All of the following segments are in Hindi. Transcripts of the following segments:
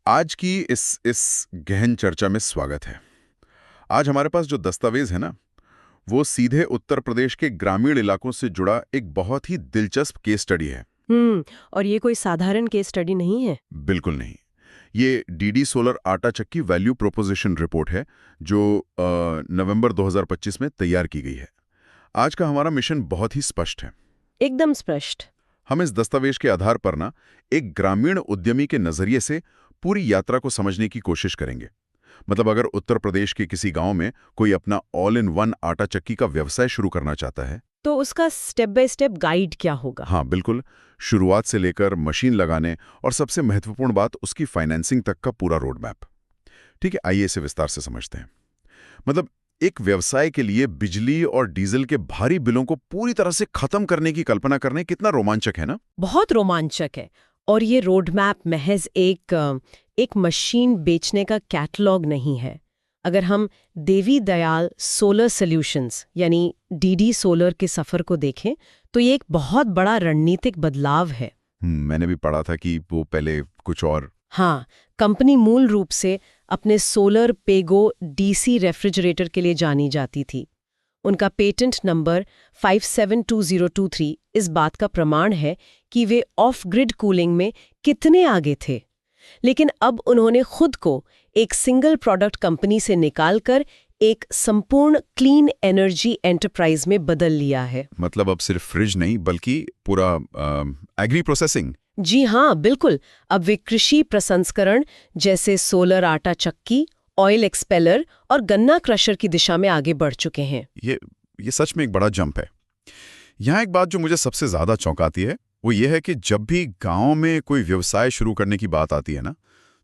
आज की इस गहन चर्चा में स्वागत है। आज हमारे पास जो दस्तावेज है ना, वो सीधे उत्तर प्रदेश के ग्रामीण इलाकों से जुड़ा एक बहुत ही दिलचस्प केस स्टडी है। और ये कोई साधारण केस स्टडी नहीं है। बिल्कुल नहीं। ये डीडी सोलर आटा चक्की वैल्यू प्रोपोजिशन रिपोर्ट है, जो नवंबर 2025 में तैयार की गई है। आज का हमारा मिशन बहुत ही स्पष्ट है। एकदम स्पष्ट। हम इस दस्तावेज के आधार पर ना एक ग्रामीण उद्यमी के नजरिए से पूरी यात्रा को समझने की कोशिश करेंगे। मतलब अगर उत्तर प्रदेश के किसी गांव में कोई अपना ऑल इन वन आटा चक्की का व्यवसाय शुरू करना चाहता है, तो उसका स्टेप बाय स्टेप गाइड क्या होगा? हाँ बिल्कुल, शुरुआत से लेकर मशीन लगाने और सबसे महत्वपूर्ण बात उसकी फाइनेंसिंग तक का पूरा रोड मैप। ठीक है, आइए इसे विस्तार से समझते हैं। मतलब एक व्यवसाय के लिए बिजली और डीजल के भारी बिलों को पूरी तरह से खत्म करने की कल्पना करने कितना रोमांचक है ना। बहुत रोमांचक है। और ये रोड मैप महज एक मशीन बेचने का कैटलॉग नहीं है। अगर हम देवी दयाल सोलर सॉल्यूशंस यानी डीडी सोलर के सफर को देखें, तो ये एक बहुत बड़ा रणनीतिक बदलाव है। मैंने भी पढ़ा था कि वो पहले कुछ और। हाँ, कंपनी मूल रूप से अपने सोलर पेगो डीसी रेफ्रिजरेटर के लिए जानी जाती थी। उनका पेटेंट नंबर 572023 इस बात का प्रमाण है कि वे ऑफ ग्रिड कूलिंग में कितने आगे थे। लेकिन अब उन्होंने खुद को एक सिंगल प्रोडक्ट कंपनी से निकालकर एक संपूर्ण क्लीन एनर्जी एंटरप्राइज में बदल लिया है। मतलब अब सिर्फ फ्रिज नहीं बल्कि पूरा एग्री प्रोसेसिंग। जी हाँ, बिल्कुल। अब वे कृषि प्रसंस्करण जैसे सोलर आटा चक्की, ऑयल एक्सपेलर और गन्ना क्रशर की दिशा में आगे बढ़ चुके हैं। ये सच में एक बड़ा जंप है। यहाँ एक बात जो मुझे सबसे ज्यादा चौंकाती है वो ये है कि जब भी गांव में कोई व्यवसाय शुरू करने की बात आती है ना,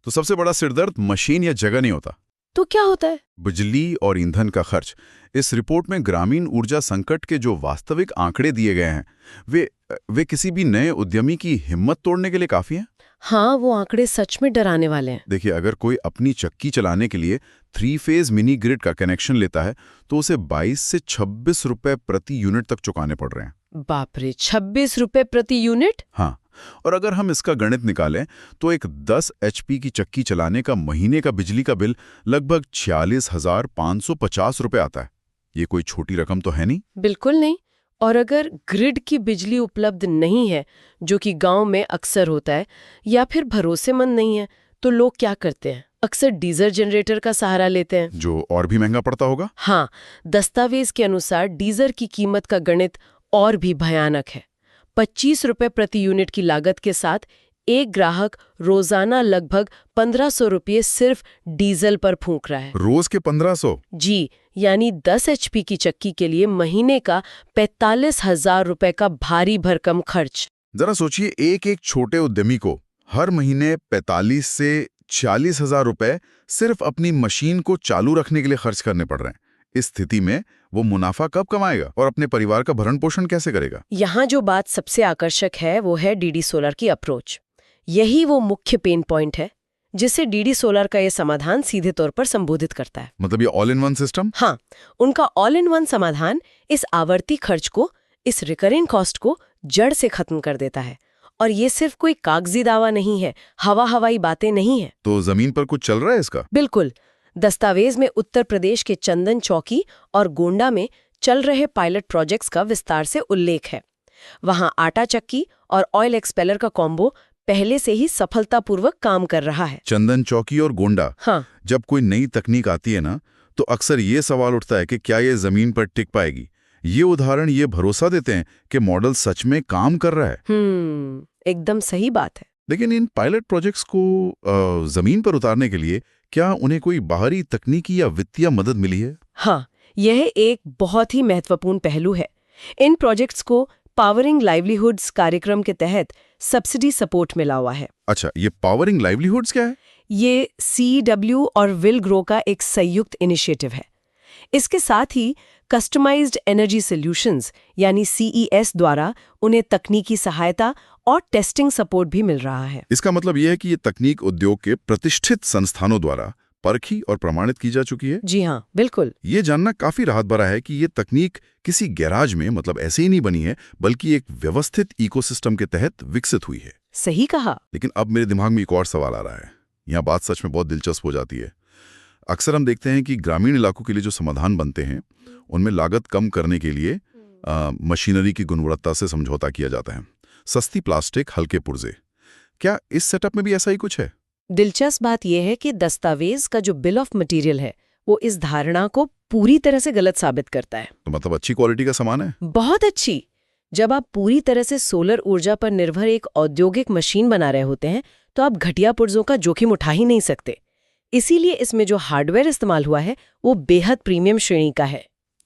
तो सबसे बड़ा सिरदर्द मशीन या जगह नहीं होता। तो क्या होता है? बिजली और ईंधन का खर्च। इस रिपोर्ट में ग्रामीण ऊर्जा संकट के जो वास्तविक आंकड़े दिए गए हैं, वे किसी भी नए उद्यमी की हिम्मत तोड़ने के लिए काफी हैं। हाँ, वो आंकड़े सच में डराने वाले हैं। देखिए, अगर कोई अपनी चक्की चलाने के लिए 3 फेज मिनी ग्रिड का कनेक्शन लेता है तो उसे 22 से 26 रुपए प्रति यूनिट तक चुकाने पड़ रहे हैं। बाप रे, 26 रुपए प्रति यूनिट? हाँ, और अगर हम इसका गणित निकालें तो एक 10 HP की चक्की चलाने का महीने का बिजली का बिल लगभग 46,550 रुपए आता है। ये कोई छोटी रकम तो है नहीं। बिल्कुल नहीं। और अगर ग्रिड की बिजली उपलब्ध नहीं है, जो कि गांव में अक्सर होता है, या फिर भरोसेमंद नहीं है, तो लोग क्या करते हैं? अक्सर डीजल जनरेटर का सहारा लेते हैं, जो और भी महंगा पड़ता होगा। हाँ, दस्तावेज के अनुसार डीजल की कीमत का गणित और भी भयानक है। 25 रुपए प्रति यूनिट की लागत के साथ एक ग्राहक रोजाना लगभग 1500 रुपये सिर्फ डीजल पर फूंक रहा है। रोज के 1500? जी, यानी 10 HP की चक्की के लिए महीने का 45,000 रुपए का भारी भरकम खर्च। जरा सोचिए, एक छोटे उद्यमी को हर महीने 45 से 40,000 रुपए सिर्फ अपनी मशीन को चालू रखने के लिए खर्च करने पड़ रहे हैं। इस स्थिति में वो मुनाफा कब कमाएगा और अपने परिवार का भरण पोषण कैसे करेगा? यहाँ जो बात सबसे आकर्षक है वो है डीडी सोलर की अप्रोच। यही वो मुख्य पेन पॉइंट है जिसे डीडी सोलर का ये समाधान सीधे तौर पर संबोधित करता है। मतलब ये ऑल इन वन सिस्टम? हाँ, उनका ऑल इन वन समाधान इस आवर्ती खर्च को, इस रिकरिंग कॉस्ट को जड़ से खत्म कर देता है। और ये सिर्फ कोई कागजी दावा नहीं है, हवाई बातें नहीं है। तो जमीन पर कुछ चल रहा है इसका? बिल्कुल। दस्तावेज में उत्तर प्रदेश के चंदन चौकी और गोंडा में चल रहे पायलट प्रोजेक्ट्स का विस्तार से उल्लेख है। वहां आटा चक्की और ऑयल एक्सपेलर का कॉम्बो पहले से ही सफलतापूर्वक काम कर रहा है। चंदन चौकी और गोंडा। हाँ। जब कोई नई तकनीक आती है ना, तो अक्सर ये सवाल उठता है कि क्या ये जमीन पर टिक पाएगी। ये उदाहरण ये भरोसा देते हैं कि मॉडल सच में काम कर रहा है। एकदम सही बात है। लेकिन इन पायलट प्रोजेक्ट्स को जमीन पर उतारने के लिए क्या उन्हें कोई बाहरी तकनीकी या वित्तीय मदद मिली है? हाँ, यह एक बहुत ही महत्वपूर्ण पहलू है। इन प्रोजेक्ट्स को पावरिंग लाइवलीहुड्स कार्यक्रम के तहत सब्सिडी सपोर्ट मिला हुआ है। अच्छा, ये पावरिंग लाइवलीहुड्स क्या है? ये CW और विल ग्रो का एक संयुक्त इनिशिएटिव है। इसके साथ ही कस्टमाइज्ड एनर्जी सॉल्यूशंस यानी CES द्वारा उन्हें तकनीकी सहायता और टेस्टिंग सपोर्ट भी मिल रहा है। इसका मतलब यह है कि ये तकनीक उद्योग के प्रतिष्ठित संस्थानों द्वारा परखी और प्रमाणित की जा चुकी है। जी हाँ, बिल्कुल। ये जानना काफी राहत भरा है कि ये तकनीक किसी गैराज में मतलब ऐसे ही नहीं बनी है, बल्कि एक व्यवस्थित इकोसिस्टम के तहत विकसित हुई है। सही कहा। लेकिन अब मेरे दिमाग में एक और सवाल आ रहा है। यहाँ बात सच में बहुत दिलचस्प हो जाती है। अक्सर हम देखते हैं कि ग्रामीण इलाकों के लिए जो समाधान बनते हैं उनमें लागत कम करने के लिए मशीनरी की गुणवत्ता से समझौता किया जाता है। सस्ती प्लास्टिक, हल्के पुर्जे। क्या इस सेटअप में भी ऐसा ही कुछ है? दिलचस्प बात यह है कि दस्तावेज का जो बिल ऑफ मटेरियल है वो इस धारणा को पूरी तरह से गलत साबित करता है। तो मतलब अच्छी क्वालिटी का सामान है? बहुत अच्छी। जब आप पूरी तरह से सोलर ऊर्जा पर निर्भर एक औद्योगिक मशीन बना रहे होते हैं तो आप घटिया पुर्जों का जोखिम उठा ही नहीं सकते। इसीलिए इसमें जो हार्डवेयर इस्तेमाल हुआ है वो बेहद प्रीमियम श्रेणी का है।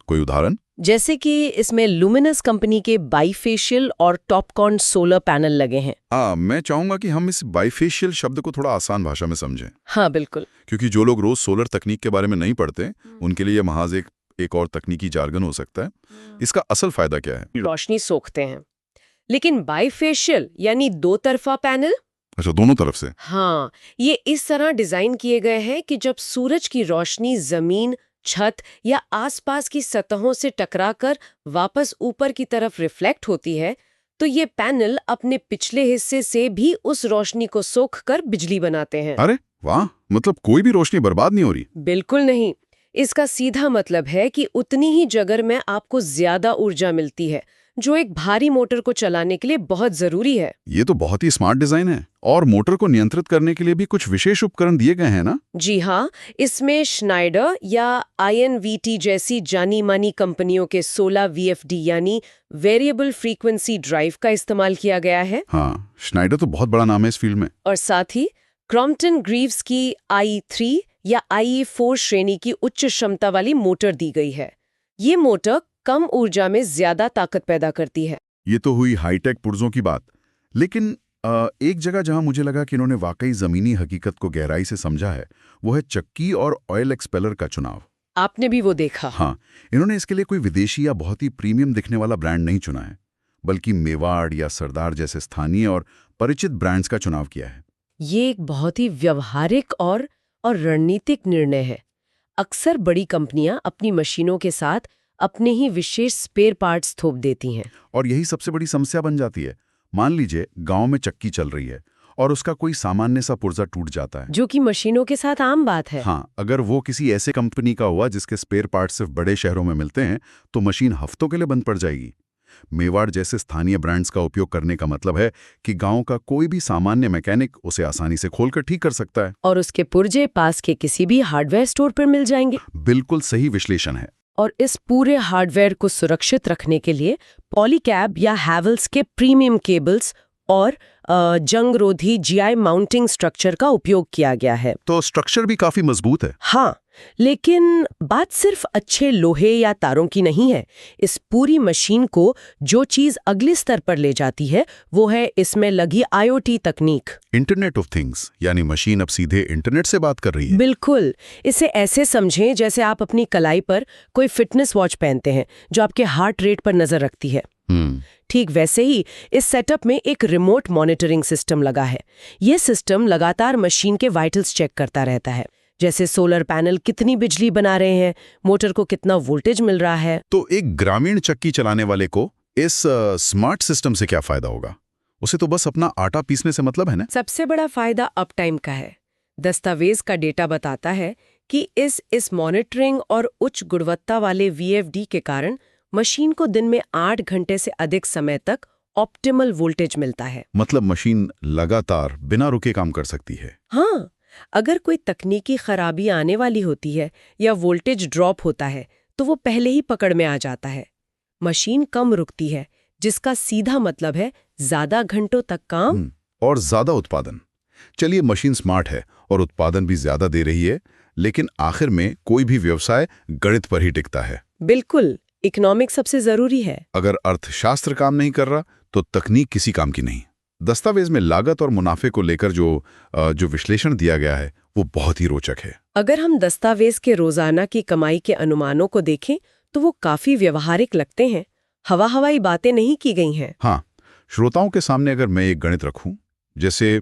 कोई उदाहरण? जैसे कि इसमें लुमिनस कंपनी के बाइफेशियल और टॉपकॉन सोलर पैनल लगे हैं। मैं चाहूंगा कि हम इस बाइफेशियल शब्द को थोड़ा आसान भाषा में समझें। हाँ बिल्कुल, क्योंकि जो लोग रोज सोलर तकनीक के बारे में नहीं पढ़ते उनके लिए यह महज एक और तकनीकी जार्गन हो सकता है। इसका असल फायदा क्या है? रोशनी सोखते हैं। लेकिन बाइफेशियल यानी दो तरफा पैनल, अच्छा, दोनों तरफ से? हाँ, ये इस तरह डिजाइन किए गए हैं कि जब सूरज की रोशनी जमीन, छत या आसपास की सतहों से टकराकर वापस ऊपर की तरफ रिफ्लेक्ट होती है तो ये पैनल अपने पिछले हिस्से से भी उस रोशनी को सोखकर बिजली बनाते हैं। अरे वाह, मतलब कोई भी रोशनी बर्बाद नहीं हो रही? बिल्कुल नहीं। इसका सीधा मतलब है कि उतनी ही जगह में आपको ज्यादा ऊर्जा मिलती है जो एक भारी मोटर को चलाने के लिए बहुत जरूरी है। ये तो बहुत ही स्मार्ट डिजाइन है। और मोटर को नियंत्रित करने के लिए भी कुछ विशेष उपकरण दिए गए हैं ना? जी हाँ, इसमें श्नाइडर या INVT जैसी जानी मानी कंपनियों के 16 VFD यानी वेरिएबल फ्रीक्वेंसी ड्राइव का इस्तेमाल किया गया है। हाँ, श्नाइडर तो बहुत बड़ा नाम है इस फील्ड में। और साथ ही क्रॉम्पटन ग्रीव्स की IE3 या IE4 श्रेणी की उच्च क्षमता वाली मोटर दी गई है। ये मोटर कम ऊर्जा में ज्यादा ताकत पैदा करती है। ये तो हुई हाईटेक पुर्जों की बात। लेकिन एक जगह जहां मुझे लगा कि इन्होंने वाकई जमीनी हकीकत को गहराई से समझा है वो है चक्की और ऑयल एक्सपेलर का चुनाव। आपने भी वो देखा? हाँ, इन्होंने इसके लिए कोई विदेशी या बहुत ही प्रीमियम दिखने वाला ब्रांड नहीं चुना है, बल्कि मेवाड़ या सरदार जैसे स्थानीय और परिचित ब्रांड्स का चुनाव किया है। ये एक बहुत ही व्यवहारिक और रणनीतिक निर्णय है। अक्सर बड़ी कंपनियां अपनी मशीनों के साथ अपने ही विशेष स्पेयर पार्ट्स थोप देती हैं। और यही सबसे बड़ी समस्या बन जाती है। मान लीजिए गांव में चक्की चल रही है और उसका कोई सामान्य सा पुर्जा टूट जाता है, जो कि मशीनों के साथ आम बात है। हाँ, अगर वो किसी ऐसे कंपनी का हुआ जिसके स्पेयर पार्ट सिर्फ बड़े शहरों में मिलते हैं तो मशीन हफ्तों के लिए बंद पड़ जाएगी। मेवाड़ जैसे स्थानीय ब्रांड्स का उपयोग करने का मतलब है कि गांव का कोई भी सामान्य मैकेनिक उसे आसानी से खोलकर ठीक कर सकता है और उसके पुर्जे पास के किसी भी हार्डवेयर स्टोर पर मिल जाएंगे। बिल्कुल सही विश्लेषण है। और इस पूरे हार्डवेयर को सुरक्षित रखने के लिए पॉलीकैब या हैवेल्स के प्रीमियम केबल्स और जंगरोधी GI माउंटिंग स्ट्रक्चर का उपयोग किया गया है। तो स्ट्रक्चर भी काफी मजबूत है। हाँ, लेकिन बात सिर्फ अच्छे लोहे या तारों की नहीं है। इस पूरी मशीन को जो चीज अगले स्तर पर ले जाती है वो है इसमें लगी IoT तकनीक। इंटरनेट ऑफ थिंग्स, यानी मशीन अब सीधे इंटरनेट से बात कर रही है। बिल्कुल। इसे ऐसे समझें जैसे आप अपनी कलाई पर कोई फिटनेस वॉच पहनते हैं जो आपके हार्ट रेट पर नजर रखती है। ठीक वैसे ही इस सेटअप में एक रिमोट मॉनिटरिंग सिस्टम लगा है। यह सिस्टम लगातार मशीन के वाइटल्स चेक करता रहता है, जैसे सोलर पैनल कितनी बिजली बना रहे हैं, मोटर को कितना वोल्टेज मिल रहा है। तो एक ग्रामीण चक्की चलाने वाले को इस स्मार्ट सिस्टम से क्या फायदा होगा? उसे तो बस अपना आटा पीसने से मतलब है ना? सबसे बड़ा फायदा अप टाइम का है। दस्तावेज का डेटा बताता है कि इस मॉनिटरिंग और उच्च गुणवत्ता वाले VFD के कारण मशीन को दिन में 8 घंटे से अधिक समय तक ऑप्टिमल वोल्टेज मिलता है। मतलब मशीन लगातार बिना रुके काम कर सकती है। हाँ, अगर कोई तकनीकी खराबी आने वाली होती है या वोल्टेज ड्रॉप होता है तो वो पहले ही पकड़ में आ जाता है। मशीन कम रुकती है, जिसका सीधा मतलब है ज्यादा घंटों तक काम और ज्यादा उत्पादन। चलिए, मशीन स्मार्ट है और उत्पादन भी ज्यादा दे रही है, लेकिन आखिर में कोई भी व्यवसाय गणित पर ही टिकता है। बिल्कुल, इकोनॉमिक्स सबसे जरूरी है। अगर अर्थशास्त्र काम नहीं कर रहा तो तकनीक किसी काम की नहीं। दस्तावेज में लागत और मुनाफे को लेकर जो विश्लेषण दिया गया है वो बहुत ही रोचक है। अगर हम दस्तावेज के रोजाना की कमाई के अनुमानों को देखें तो वो काफी व्यवहारिक लगते हैं। हवाई बातें नहीं की गई हैं। हाँ, श्रोताओं के सामने अगर मैं एक गणित रखूं, जैसे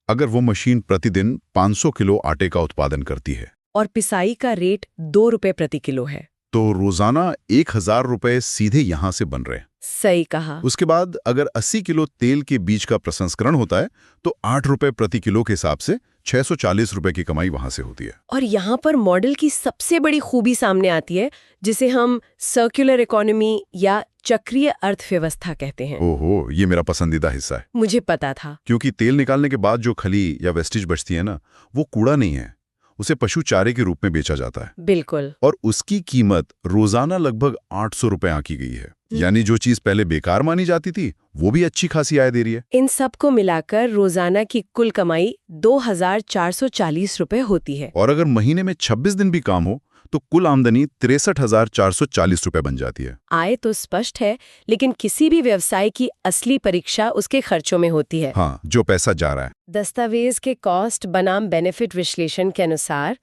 अगर वो मशीन प्रतिदिन 500 किलो आटे का उत्पादन करती है और पिसाई का रेट 2 रुपए प्रति किलो है, तो रोजाना 1000 रुपए सीधे यहां से बन रहे हैं। सही कहा। उसके बाद अगर 80 किलो तेल के बीज का प्रसंस्करण होता है तो 8 रुपए प्रति किलो के हिसाब से 640 रुपए की कमाई वहां से होती है। और यहाँ पर मॉडल की सबसे बड़ी खूबी सामने आती है, जिसे हम सर्कुलर इकोनॉमी या चक्रीय अर्थव्यवस्था कहते हैं। ओहो, ये मेरा पसंदीदा हिस्सा है। मुझे पता था। क्योंकि तेल निकालने के बाद जो खली या वेस्टेज बचती है ना, वो कूड़ा नहीं है, उसे पशु चारे के रूप में बेचा जाता है। बिल्कुल। और उसकी कीमत रोजाना लगभग 800 रुपए आंकी गई है। यानी जो चीज पहले बेकार मानी जाती थी वो भी अच्छी खासी आय दे रही है। इन सब को मिलाकर रोजाना की कुल कमाई 2440 रुपए होती है। और अगर महीने में 26 दिन भी काम हो तो कुल आमदनी 63,440 रुपए बन जाती है। आय तो स्पष्ट है, लेकिन किसी भी व्यवसाय की असली परीक्षा उसके खर्चों में होती है। हाँ, जो पैसा जा रहा है। दस्तावेज के कॉस्ट बनाम बेनिफिट विश्लेषण के अनुसार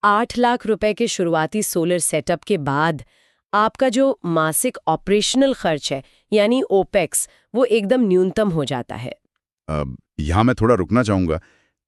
8 लाख रुपए के शुरुआती सोलर सेटअप के बाद आपका जो मासिक ऑपरेशनल खर्च है यानी ओपेक्स, वो एकदम न्यूनतम हो जाता है। अब यहाँ मैं थोड़ा रुकना चाहूंगा।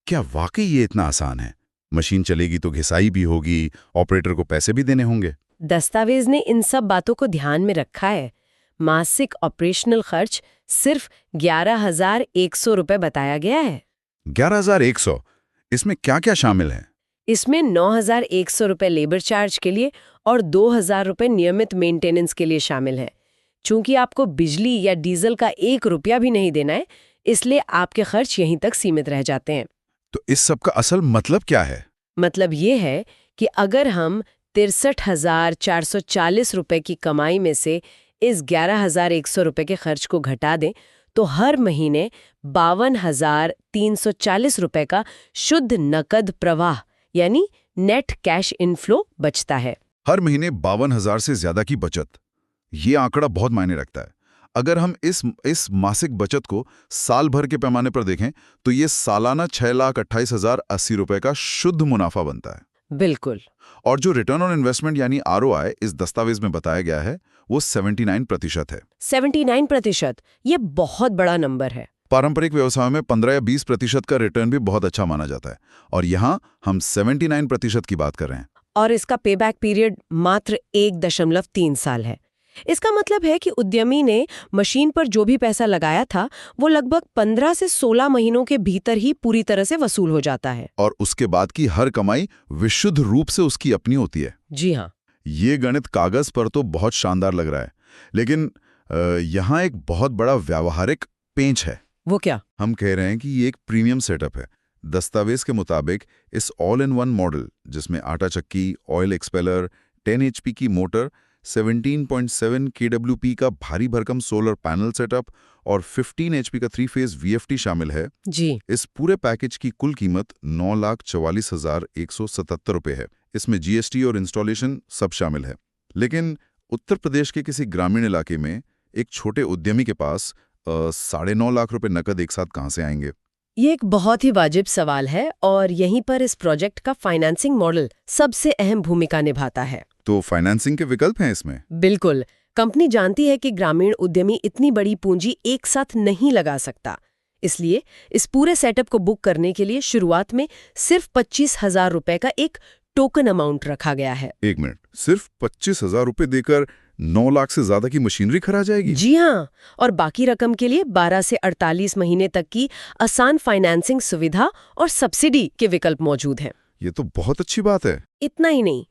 क्या वाकई ये इतना आसान है? मशीन चलेगी तो घिसाई भी होगी, ऑपरेटर को पैसे भी देने होंगे। दस्तावेज ने इन सब बातों को ध्यान में रखा है। मासिक ऑपरेशनल खर्च सिर्फ 11,100 रुपए बताया गया है। 11,100? इसमें क्या क्या शामिल है? इसमें 9,100 रुपए लेबर चार्ज के लिए और 2,000 रुपए नियमित मेंटेनेंस के लिए शामिल है। चूंकि आपको बिजली या डीजल का 1 रुपया भी नहीं देना है, इसलिए आपके खर्च यहीं तक सीमित रह जाते हैं। तो इस सब का असल मतलब क्या है? मतलब ये है कि अगर हम 63,440 रुपए की कमाई में से इस 11,100 रुपए के खर्च को घटा दें, तो हर महीने 52,340 रुपए का शुद्ध नकद प्रवाह यानी नेट कैश इनफ्लो बचता है। हर महीने 52,000 से ज्यादा की बचत। ये आंकड़ा बहुत मायने रखता है। अगर हम इस मासिक बचत को साल भर के पैमाने पर देखें तो ये सालाना 6,28,080 रुपए का शुद्ध मुनाफा बनता है। बिल्कुल। और जो रिटर्न ऑन इन्वेस्टमेंट यानी ROI इस दस्तावेज में बताया गया है वो 79% है। 79%, ये बहुत बड़ा नंबर है। पारंपरिक व्यवसाय में 15 या 20% का रिटर्न भी बहुत अच्छा माना जाता है, और यहाँ हम 79% की बात कर रहे हैं। और इसका पेबैक पीरियड मात्र 1.3 साल है। इसका मतलब है कि उद्यमी ने मशीन पर जो भी पैसा लगाया था वो लगभग 15 से 16 महीनों के भीतर ही पूरी तरह से वसूल हो जाता है। और उसके बाद की हर कमाई विशुद्ध रूप से उसकी अपनी होती है। जी हाँ। ये गणित कागज पर तो बहुत शानदार लग रहा है, लेकिन यहाँ एक बहुत बड़ा व्यावहारिक पेंच है। वो क्या? हम कह रहे हैं कि ये एक प्रीमियम सेटअप है। दस्तावेज के मुताबिक इस ऑल इन वन मॉडल, जिसमें आटा चक्की, ऑयल एक्सपेलर, 10 HP की मोटर, 17.7 kWp का भारी भरकम सोलर पैनल सेटअप और 15 HP का 3-फेज VFT शामिल है जी। इस पूरे पैकेज की कुल कीमत 9,44,177 रुपए है। इसमें GST और इंस्टॉलेशन सब शामिल है। लेकिन उत्तर प्रदेश के किसी ग्रामीण इलाके में एक छोटे उद्यमी के पास 9.5 लाख रुपए नकद एक साथ कहां से आएंगे? ये एक बहुत ही वाजिब सवाल है, और यहीं पर इस प्रोजेक्ट का फाइनेंसिंग मॉडल सबसे अहम भूमिका निभाता है। तो फाइनेंसिंग के विकल्प हैं इसमें? बिल्कुल। कंपनी जानती है कि ग्रामीण उद्यमी इतनी बड़ी पूंजी एक साथ नहीं लगा सकता, इसलिए इस पूरे सेटअप को बुक करने के लिए शुरुआत में सिर्फ 25,000 रुपए का एक टोकन अमाउंट रखा गया है। एक मिनट, सिर्फ 25,000 रुपए देकर 9 लाख से ज्यादा की मशीनरी खरीदा जाएगी? जी हाँ, और बाकी रकम के लिए 12 से 48 महीने तक की आसान फाइनेंसिंग सुविधा और सब्सिडी के विकल्प मौजूद हैं। ये तो बहुत अच्छी बात है। इतना ही नहीं,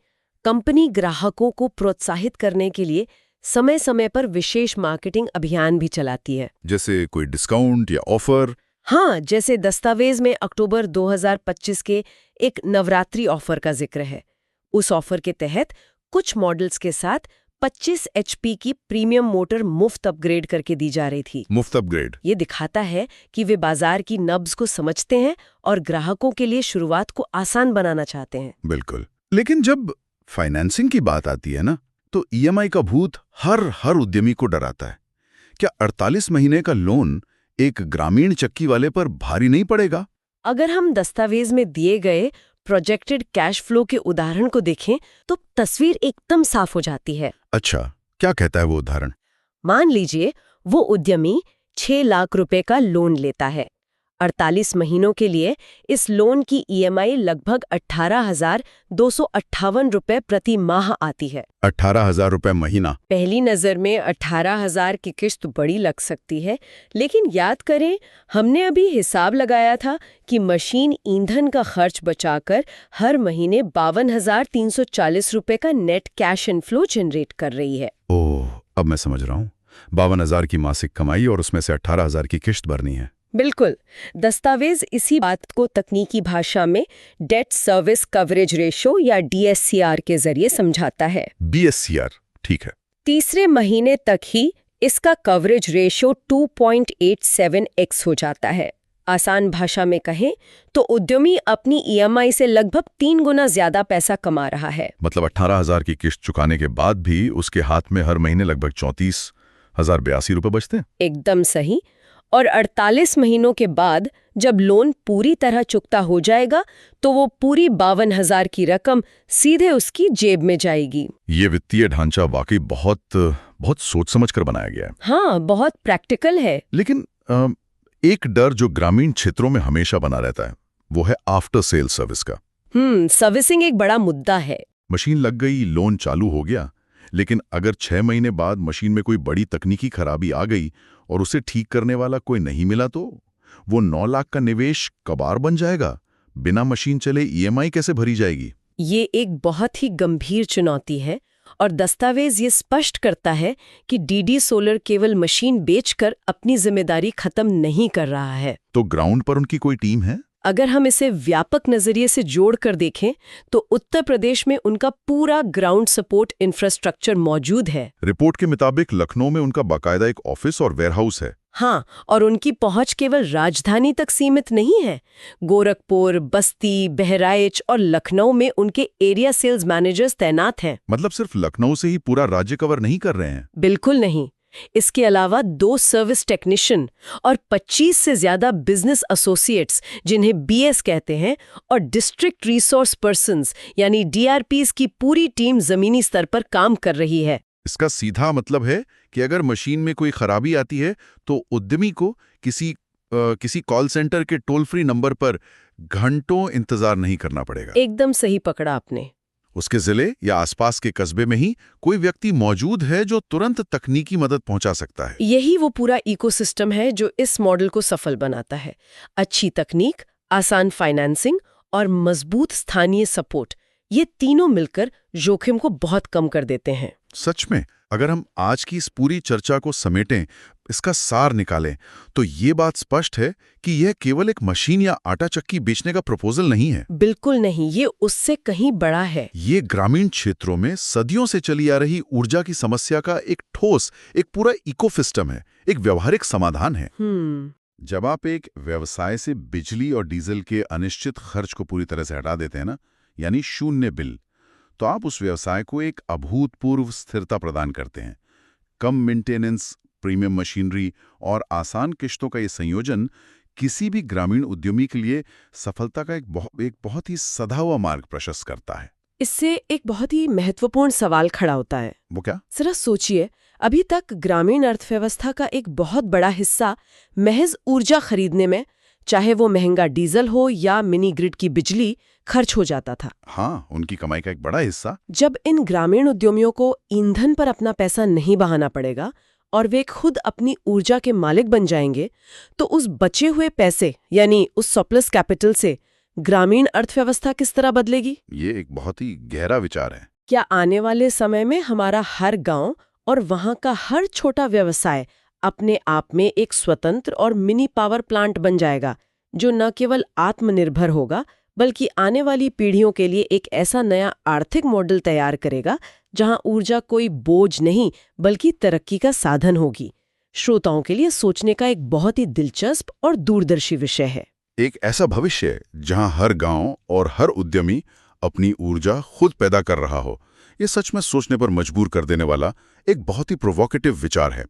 कंपनी ग्राहकों को प्रोत्साहित करने के लिए समय समय पर विशेष मार्केटिंग अभियान भी चलाती है। जैसे कोई डिस्काउंट या ऑफर? हाँ, जैसे दस्तावेज में अक्टूबर 2025 के एक नवरात्रि ऑफर का जिक्र है। उस ऑफर के तहत कुछ मॉडल्स के साथ 25 HP की प्रीमियम मोटर मुफ्त अपग्रेड करके दी जा रही थी। मुफ्त अपग्रेड? ये दिखाता है कि वे बाजार की नब्ज को समझते हैं और ग्राहकों के लिए शुरुआत को आसान बनाना चाहते हैं। बिल्कुल। लेकिन जब फाइनेंसिंग की बात आती है ना, तो EMI का भूत हर उद्यमी को डराता है। क्या 48 महीने का लोन एक ग्रामीण चक्की वाले पर भारी नहीं पड़ेगा? अगर हम दस्तावेज में दिए गए प्रोजेक्टेड कैश फ्लो के उदाहरण को देखें तो तस्वीर एकदम साफ हो जाती है। अच्छा, क्या कहता है वो उदाहरण? मान लीजिए वो उद्यमी 6 लाख रुपए का लोन लेता है। 48 महीनों के लिए इस लोन की ईएमआई लगभग 18,258 रुपए प्रति माह आती है। 18,000 रुपए महीना। पहली नज़र में 18,000 की किश्त बड़ी लग सकती है, लेकिन याद करें हमने अभी हिसाब लगाया था कि मशीन ईंधन का खर्च बचाकर हर महीने 52,340 रुपए का नेट कैश इनफ्लो जनरेट कर रही है। ओह, अब मैं समझ रहा हूँ। 52,000 की मासिक कमाई और उसमें से 18,000 की किश्त भरनी है। बिल्कुल। दस्तावेज इसी बात को तकनीकी भाषा में डेट सर्विस कवरेज रेशो या DSCR के जरिए समझाता है। BSCR, ठीक है। तीसरे महीने तक ही इसका कवरेज रेशो 2.87x हो जाता है। आसान भाषा में कहें तो उद्यमी अपनी EMI से लगभग 3 गुना ज्यादा पैसा कमा रहा है। मतलब 18,000 की किश्त चुकाने के बाद भी उसके हाथ में हर महीने लगभग 34,082 रुपए बचते हैं। एकदम सही। और 48 महीनों के बाद जब लोन पूरी तरह चुकता हो जाएगा तो वो पूरी 52,000 की रकम सीधे उसकी जेब में जाएगी। ये वित्तीय ढांचा वाकई बहुत सोच समझकर बनाया गया है। हाँ, बहुत प्रैक्टिकल है। लेकिन एक डर जो ग्रामीण क्षेत्रों में हमेशा बना रहता है वो है आफ्टर सेल सर्विस का। सर्विसिंग एक बड़ा मुद्दा है। मशीन लग गई, लोन चालू हो गया, लेकिन अगर 6 महीने बाद मशीन में कोई बड़ी तकनीकी खराबी आ गई और उसे ठीक करने वाला कोई नहीं मिला तो वो 9 लाख का निवेश कबाड़ बन जाएगा। बिना मशीन चले EMI कैसे भरी जाएगी? ये एक बहुत ही गंभीर चुनौती है और दस्तावेज ये स्पष्ट करता है कि DD सोलर केवल मशीन बेचकर अपनी जिम्मेदारी खत्म नहीं कर रहा है। तो ग्राउंड पर उनकी कोई टीम है? अगर हम इसे व्यापक नजरिए से जोड़कर देखें तो उत्तर प्रदेश में उनका पूरा ग्राउंड सपोर्ट इंफ्रास्ट्रक्चर मौजूद है। रिपोर्ट के मुताबिक लखनऊ में उनका बाकायदा एक ऑफिस और वेयरहाउस है। हाँ, और उनकी पहुंच केवल राजधानी तक सीमित नहीं है। गोरखपुर, बस्ती, बहराइच और लखनऊ में उनके एरिया सेल्स मैनेजर्स तैनात हैं। मतलब सिर्फ लखनऊ से ही पूरा राज्य कवर नहीं कर रहे हैं? बिल्कुल नहीं। इसके अलावा 2 सर्विस टेक्नीशियन और 25 से ज्यादा बिजनेस एसोसिएट्स जिन्हें BS कहते हैं और डिस्ट्रिक्ट रिसोर्स पर्सन्स यानी DRPs की पूरी टीम जमीनी स्तर पर काम कर रही है। इसका सीधा मतलब है कि अगर मशीन में कोई खराबी आती है तो उद्यमी को किसी कॉल सेंटर के टोल फ्री नंबर पर घंटों इंतजार नहीं करना पड़ेगा। एकदम सही पकड़ा आपने। उसके जिले या आसपास के कस्बे में ही कोई व्यक्ति मौजूद है जो तुरंत तकनीकी मदद पहुंचा सकता है। यही वो पूरा इकोसिस्टम है जो इस मॉडल को सफल बनाता है। अच्छी तकनीक, आसान फाइनेंसिंग और मजबूत स्थानीय सपोर्ट, ये तीनों मिलकर जोखिम को बहुत कम कर देते हैं। सच में, अगर हम आज की इस पूरी चर्चा को समेटें, इसका सार निकालें, तो ये बात स्पष्ट है कि यह केवल एक मशीन या आटा चक्की बेचने का प्रपोजल नहीं है। बिल्कुल नहीं, ये उससे कहीं बड़ा है। ये ग्रामीण क्षेत्रों में सदियों से चली आ रही ऊर्जा की समस्या का एक ठोस, एक पूरा इकोसिस्टम है, एक व्यवहारिक समाधान है। जब आप एक व्यवसाय से बिजली और डीजल के अनिश्चित खर्च को पूरी तरह से हटा देते हैं ना, यानी शून्य बिल, तो आप उस व्यवसाय को एक अभूतपूर्व स्थिरता प्रदान करते हैं। कम मेंटेनेंस, प्रीमियम मशीनरी और आसान किश्तों का ये संयोजन किसी भी ग्रामीण उद्यमी के लिए सफलता का एक बहुत ही सधा हुआ मार्ग प्रशस्त करता है। इससे एक बहुत ही महत्वपूर्ण सवाल खड़ा होता है। वो क्या? जरा सोचिए, अभी तक ग्रामीण अर्थव्यवस्था का एक बहुत बड़ा हिस्सा महज ऊर्जा खरीदने में, चाहे वो महंगा डीजल हो या मिनी ग्रिड की बिजली, खर्च हो जाता था। हाँ, उनकी कमाई का एक बड़ा हिस्सा। जब इन ग्रामीण उद्यमियों को ईंधन पर अपना पैसा नहीं बहाना पड़ेगा और वे खुद अपनी ऊर्जा के मालिक बन जाएंगे, तो उस बचे हुए पैसे यानी उस सरप्लस कैपिटल से ग्रामीण अर्थव्यवस्था किस तरह बदलेगी? ये एक बहुत ही गहरा विचार है। क्या आने वाले समय में हमारा हर गांव और वहां का हर छोटा व्यवसाय अपने आप में एक स्वतंत्र और मिनी पावर प्लांट बन जाएगा, जो न केवल आत्मनिर्भर होगा बल्कि आने वाली पीढ़ियों के लिए एक ऐसा नया आर्थिक मॉडल तैयार करेगा जहां ऊर्जा कोई बोझ नहीं बल्कि तरक्की का साधन होगी? श्रोताओं के लिए सोचने का एक बहुत ही दिलचस्प और दूरदर्शी विषय है। एक ऐसा भविष्य जहां हर गांव और हर उद्यमी अपनी ऊर्जा खुद पैदा कर रहा हो, ये सच में सोचने पर मजबूर कर देने वाला एक बहुत ही प्रोवोकेटिव विचार है।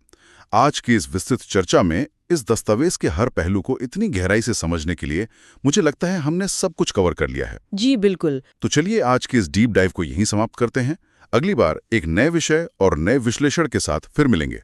आज की इस विस्तृत चर्चा में इस दस्तावेज के हर पहलू को इतनी गहराई से समझने के लिए मुझे लगता है हमने सब कुछ कवर कर लिया है। जी बिल्कुल। तो चलिए आज के इस डीप डाइव को यहीं समाप्त करते हैं। अगली बार एक नए विषय और नए विश्लेषण के साथ फिर मिलेंगे।